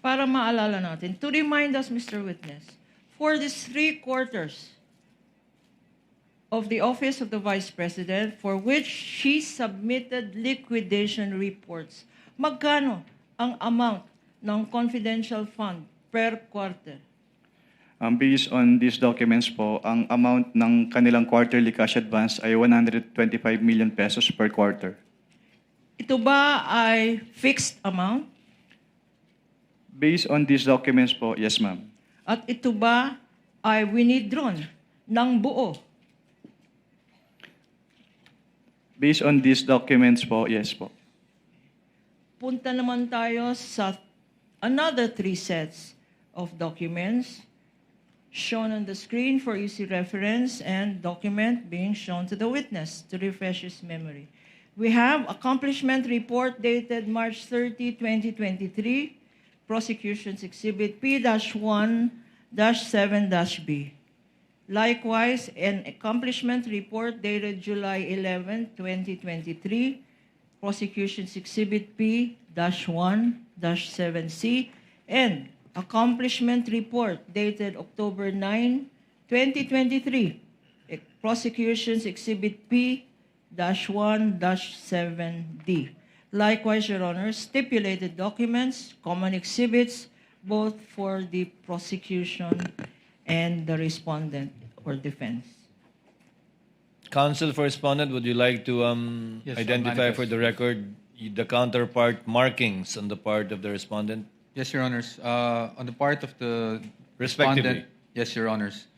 para maalala natin, to remind us, Mr. Witness, for these 3 quarters of the Office of the Vice President for which she submitted liquidation reports, magkano ang amount ng confidential fund per quarter? Based on these documents po, ang amount ng kanilang quarterly cash advance ay 125 million pesos per quarter. Ito ba ay fixed amount? Based on these documents po, yes ma'am. At ito ba ay winidrawn ng buo? Based on these documents po, yes po. Punta naman tayo sa another 3 sets of documents shown on the screen for easy reference and document being shown to the witness to refresh his memory. We have accomplishment report dated March 30, 2023, Prosecution's Exhibit P-1-7-B. Likewise, an accomplishment report dated July 11, 2023, Prosecution's Exhibit P-1-7C, and accomplishment report dated October 9, 2023, Prosecution's Exhibit P-1-7D. Likewise, Your Honor, stipulated documents, common exhibits, both for the prosecution and the respondent or defense. Counsel for respondent, would you like to Yes, identify manifest. for the record the counterpart markings on the part of the respondent? Yes, Your Honors. On the part of the Respectively. respondent, yes, Your Honors.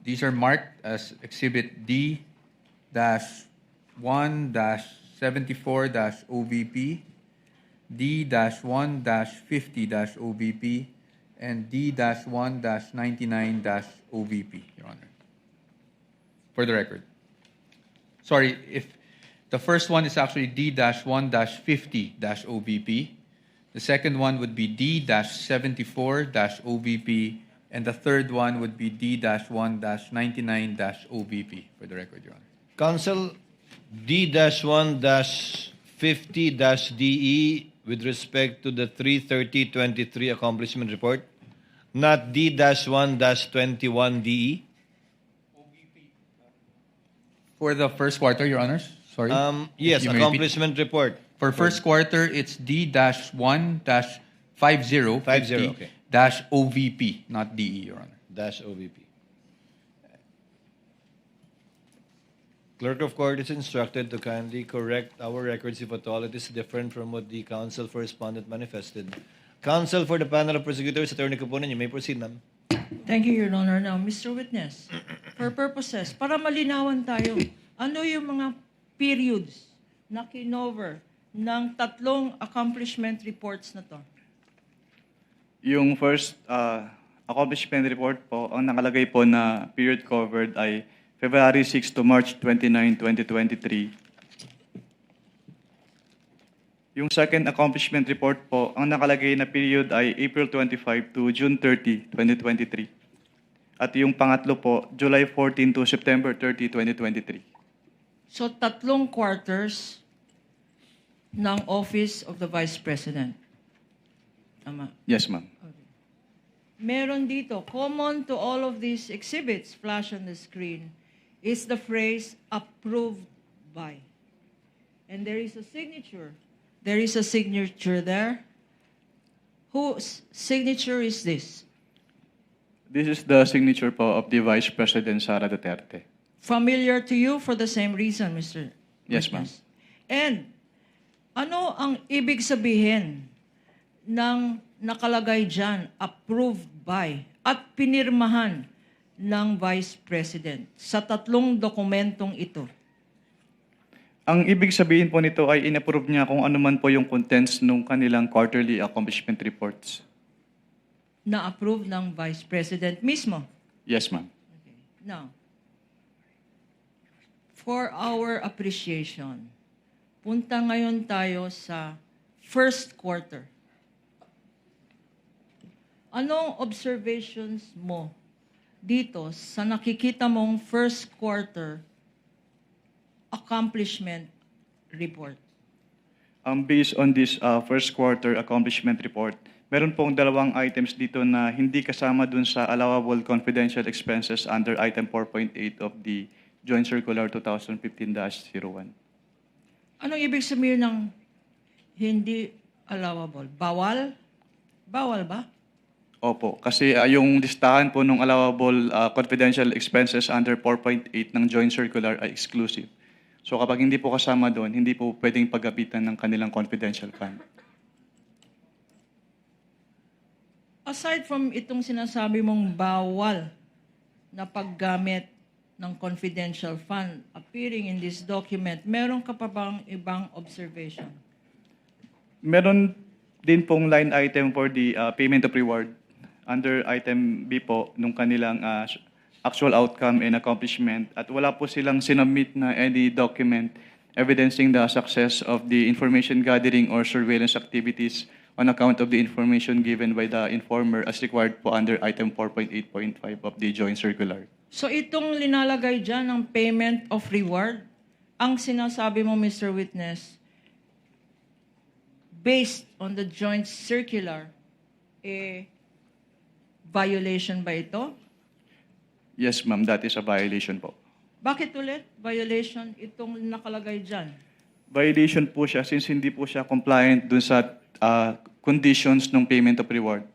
These are marked as Exhibit D-1-74-OVP, D-1-50-OVP, and D-1-99-OVP, Your Honor. For the record. Sorry, if the first one is actually D-1-50-OVP, the second one would be D-74-OVP, and the third one would be D-1-99-OVP, for the record, Your Honor. Counsel, D-1-50-DE with respect to the 3/30/23 accomplishment report, not D-1-21-DE? For the first quarter, Your Honors, sorry. Yes, If you may repeat. accomplishment report. For first quarter, it's D-1-50 okay. -OVP, not DE, Your Honor. Dash OVP. Clerk of Court is instructed to kindly correct our records if at all it is different from what the counsel for respondent manifested. Counsel for the panel of prosecutors, Attorney Capunan, you may proceed, ma'am. Thank you, Your Honor. Now, Mr. Witness, for purposes, para malinawan tayo, ano yung mga periods na kinover ng 3 accomplishment reports na to? Yung first accomplishment report po, ang nakalagay po na period covered ay February 6 to March 29, 2023. Yung second accomplishment report po, ang nakalagay na period ay April 25 to June 30, 2023. At yung pangatlo po, July 14 to September 30, 2023. So, 3 quarters ng Office of the Vice President. Tama. Yes, ma'am. Meron dito, common to all of these exhibits, flash on the screen, is the phrase approved by. And there is a signature. There is a signature there. Whose signature is this? This is the signature po of the Vice President Sara Duterte. Familiar to you for the same reason, Mr. Yes, ma'am. Witness. And ano ang ibig sabihin ng nakalagay dyan, approved by, at pinirmahan ng Vice President sa 3 dokumentong ito? Ang ibig sabihin po nito ay inapprove niya kung ano man po yung contents ng kanilang quarterly accomplishment reports. Na-approve ng Vice President mismo. Yes, ma'am. Okay. Now, for our appreciation, punta ngayon tayo sa first quarter. Anong observations mo dito sa nakikita mong first quarter accomplishment report? Based on this first quarter accomplishment report, Meron pong dalawang items dito na hindi kasama dun sa allowable confidential expenses under item 4.8 of the Joint Circular 2015-01. Anong ibig sabihin ng hindi allowable? Bawal? Bawal ba? Opo, kasi yung listahan po ng allowable confidential expenses under 4.8 ng Joint Circular ay exclusive. So kapag hindi po kasama doon, hindi po pwedeng paggapitan ng kanilang confidential fund. Aside from itong sinasabi mong bawal na paggamit ng confidential fund appearing in this document, meron ka pa bang ibang observation? Meron din pong line item for the payment of reward under item B po nung kanilang actual outcome and accomplishment at wala po silang sinubmit na any document evidencing the success of the information gathering or surveillance activities on account of the information given by the informer as required po under item 4.8.5 of the Joint Circular. So itong linalagay dyan ng payment of reward, ang sinasabi mo, Mr. Witness, based on the Joint Circular, violation ba ito? Yes, ma'am, that is a violation po. Bakit ulit violation itong nakalagay dyan? Violation po siya since hindi po siya compliant dun sa conditions ng payment of reward,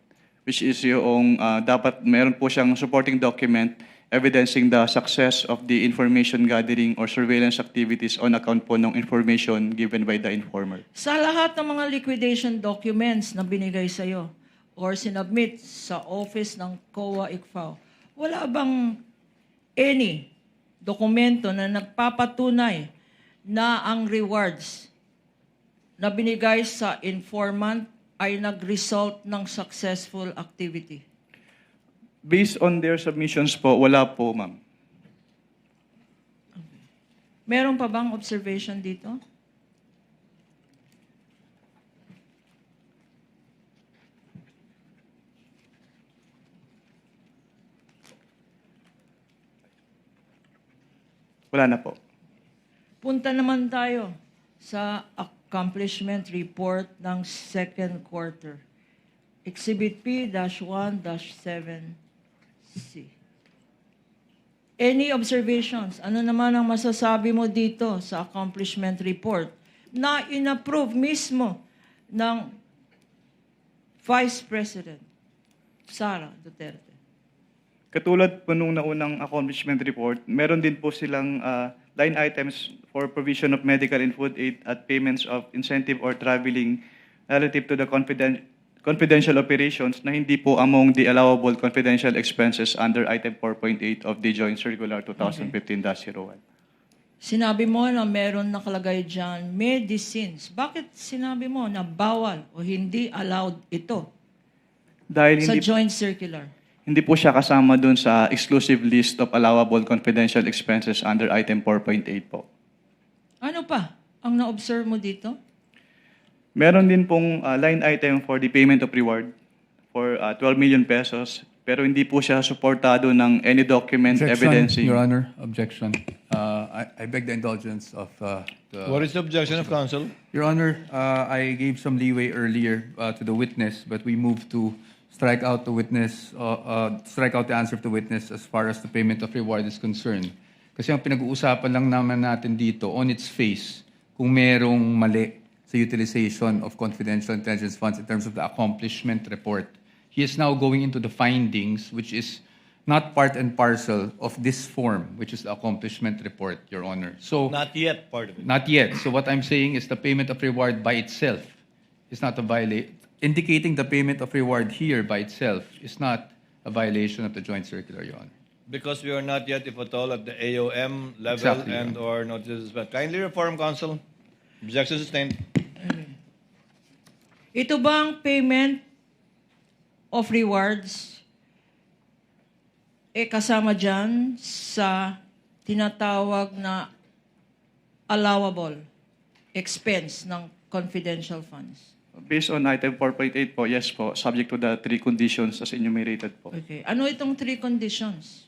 which is yung dapat meron po siyang supporting document evidencing the success of the information gathering or surveillance activities on account po ng information given by the informer. Sa lahat ng mga liquidation documents na binigay sa'yo or sinubmit sa office ng COA ICFAO, wala bang any dokumento na nagpapatunay na ang rewards na binigay sa informant ay nag-result ng successful activity? Based on their submissions po, wala po, ma'am. Meron pa bang observation dito? Wala na po. Punta naman tayo sa accomplishment report ng second quarter. Exhibit P-1-7C. Any observations? Ano naman ang masasabi mo dito sa accomplishment report na inapprove mismo ng Vice President Sara Duterte? Katulad po nung naunang accomplishment report, meron din po silang line items for provision of medical and food aid at payments of incentive or traveling relative to the confidential operations na hindi po among the allowable confidential expenses under item 4.8 of the Joint Circular 2015-01. Sinabi mo na meron nakalagay dyan medicines. Bakit sinabi mo na bawal o hindi allowed ito Dahil sa hindi, joint circular? hindi po siya kasama dun sa exclusive list of allowable confidential expenses under item 4.8 po. Ano pa ang na-observe mo dito? Meron din pong line item for the payment of reward for 12 million pesos, pero hindi po siya suportado ng any document evidencing. Your Honor, objection. I beg the indulgence of the... What is the objection of counsel? Your Honor, I gave some leeway earlier to the witness, but we moved to strike out the witness, strike out the answer of the witness as far as the payment of reward is concerned. Kasi ang pinag-uusapan lang naman natin dito, on its face, kung merong mali sa utilization of confidential intelligence funds in terms of the accomplishment report. He is now going into the findings, which is not part and parcel of this form, which is the accomplishment report, Your Honor. So, Not yet part of it. not yet. So what I'm saying is the payment of reward by itself is not a violation. Indicating the payment of reward here by itself is not a violation of the joint circular, Your Honor. Because we are not yet, if at all, at the AOM level Exactly, and or notices. But kindly reform, counsel. Objection sustained. Ito bang payment of rewards kasama dyan sa tinatawag na allowable expense ng confidential funds? Based on item 4.8 po, yes po, subject to the three conditions as enumerated po. Okay. Ano itong three conditions?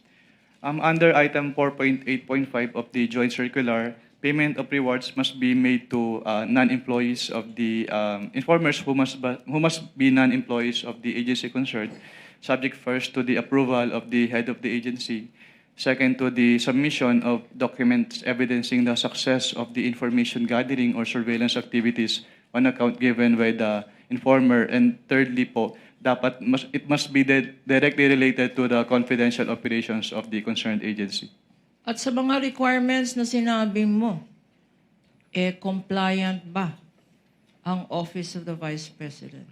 Under item 4.8.5 of the Joint Circular, payment of rewards must be made to non-employees of the informers who must be non-employees of the agency concerned, subject first to the approval of the head of the agency, second to the submission of documents evidencing the success of the information gathering or surveillance activities on account given by the informer, and thirdly po, it must be directly related to the confidential operations of the concerned agency. At sa mga requirements na sinabi mo, compliant ba ang Office of the Vice President?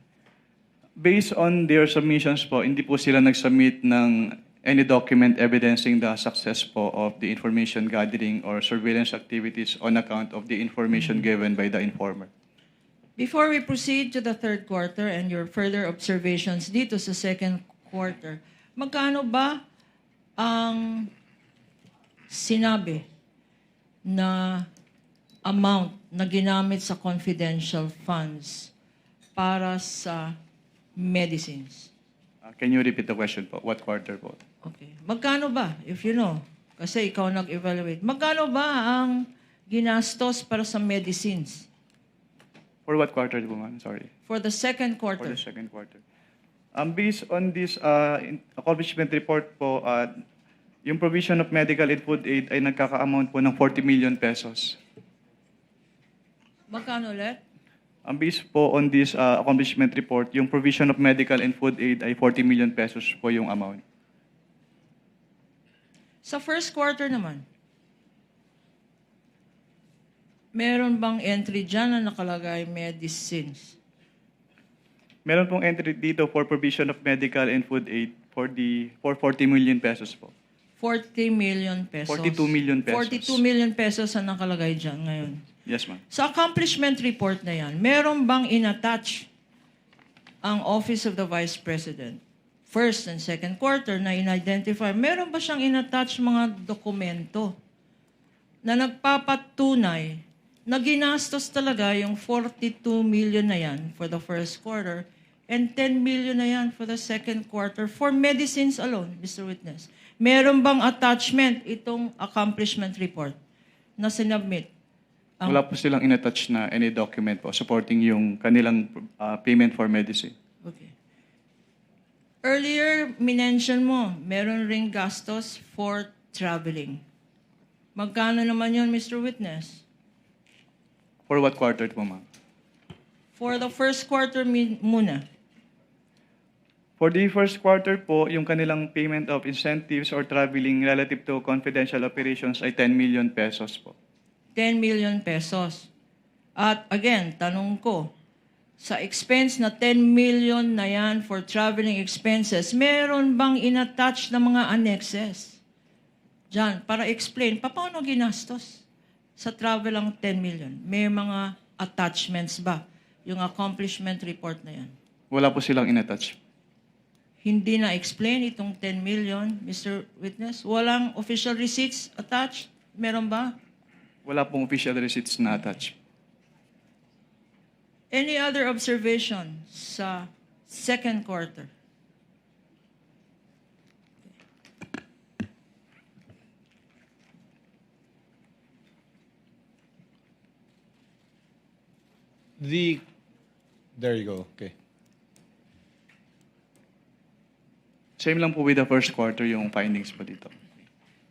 Based on their submissions po, hindi po sila nag-submit ng any document evidencing the success po of the information gathering or surveillance activities on account of the information given by the informer. Before we proceed to the third quarter and your further observations dito sa second quarter, magkano ba ang sinabi na amount na ginamit sa confidential funds para sa medicines? Can you repeat the question po? What quarter po? Okay. Magkano ba, if you know, kasi ikaw nag-evaluate, magkano ba ang ginastos para sa medicines For what quarter po, ma'am? Sorry. for the second For quarter? the second quarter. Based on this accomplishment report po, yung provision of medical and food aid ay nagkaka-amount po ng 40 million pesos. Magkano ulit? Based po on this accomplishment report, yung provision of medical and food aid ay 40 million pesos po yung amount. Sa first quarter naman, meron bang entry dyan na nakalagay medicines? Meron pong entry dito for provision of medical and food aid for 40 million pesos po. 40 million pesos. 42 million pesos. 42 million pesos ang nakalagay dyan ngayon. Yes, ma'am. Sa accomplishment report na yan, meron bang inattach ang Office of the Vice President? First and second quarter na in-identify, meron ba siyang inattach mga dokumento na nagpapatunay na ginastos talaga yung 42 million na yan for the first quarter and 10 million na yan for the second quarter for medicines alone, Mr. Witness? Meron bang attachment itong accomplishment report na sinubmit? Wala po silang inattach na any document po supporting yung kanilang payment for medicine. Okay. Earlier, minention mo, meron ring gastos for traveling. Magkano naman yun, Mr. Witness? For what quarter po, ma'am? For the first quarter muna. For the first quarter po, yung kanilang payment of incentives or traveling relative to confidential operations ay 10 million pesos po. 10 million pesos. At again, tanong ko, sa expense na 10 million na yan for traveling expenses, meron bang inattach na mga annexes? Diyan, para explain, paano ginastos sa travel ang 10 million? May mga attachments ba? Yung accomplishment report na yan. Wala po silang inattach. Hindi na-explain itong 10 million, Mr. Witness? Walang official receipts attached? Meron ba? Wala pong official receipts na attach. Any other observation sa second quarter? There you go. Okay. Same lang po with the first quarter yung findings po dito.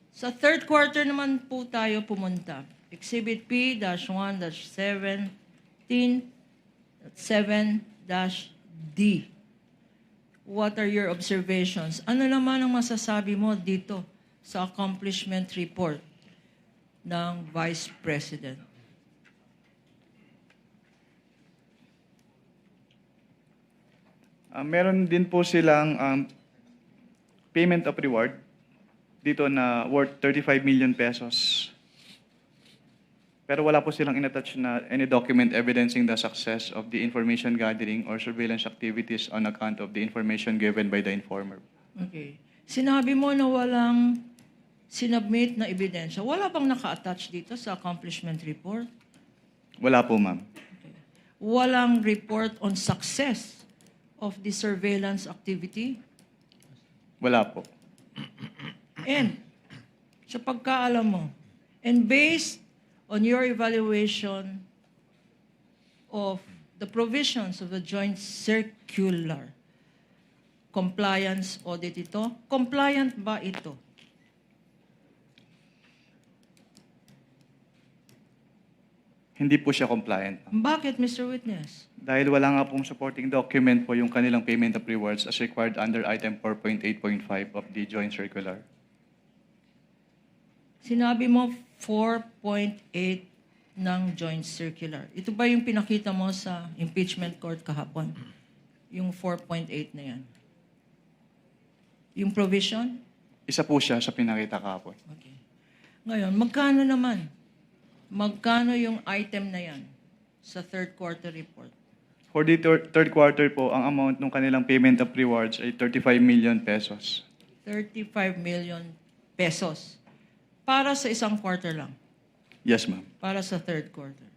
Sa third quarter naman po tayo pumunta. Exhibit P-17-7-D. What are your observations? Ano naman ang masasabi mo dito sa accomplishment report ng Vice President? Meron din po silang payment of reward dito na worth 35 million pesos. Pero wala po silang inattach na any document evidencing the success of the information gathering or surveillance activities on account of the information given by the informer. Okay. Sinabi mo na walang sinubmit na ebidensya. Wala bang naka-attach dito sa accomplishment report? Wala po, ma'am. Walang report on success of the surveillance activity? Wala po. And, sa pagkaalam mo, and based on your evaluation of the provisions of the joint circular, compliance audit ito? Compliant ba ito? Hindi po siya compliant. Bakit, Mr. Witness? Dahil wala nga pong supporting document po yung kanilang payment of rewards as required under item 4.8.5 of the joint circular. Sinabi mo 4.8 ng joint circular. Ito ba yung pinakita mo sa impeachment court kahapon? Yung 4.8 na yan. Yung provision? Isa po siya sa pinakita kahapon. Okay. Ngayon, magkano naman? Magkano yung item na yan sa third quarter report? For the third quarter po, ang amount ng kanilang payment of rewards ay 35 million pesos. 35 million pesos. Para sa isang quarter lang. Yes, ma'am. Para sa third quarter.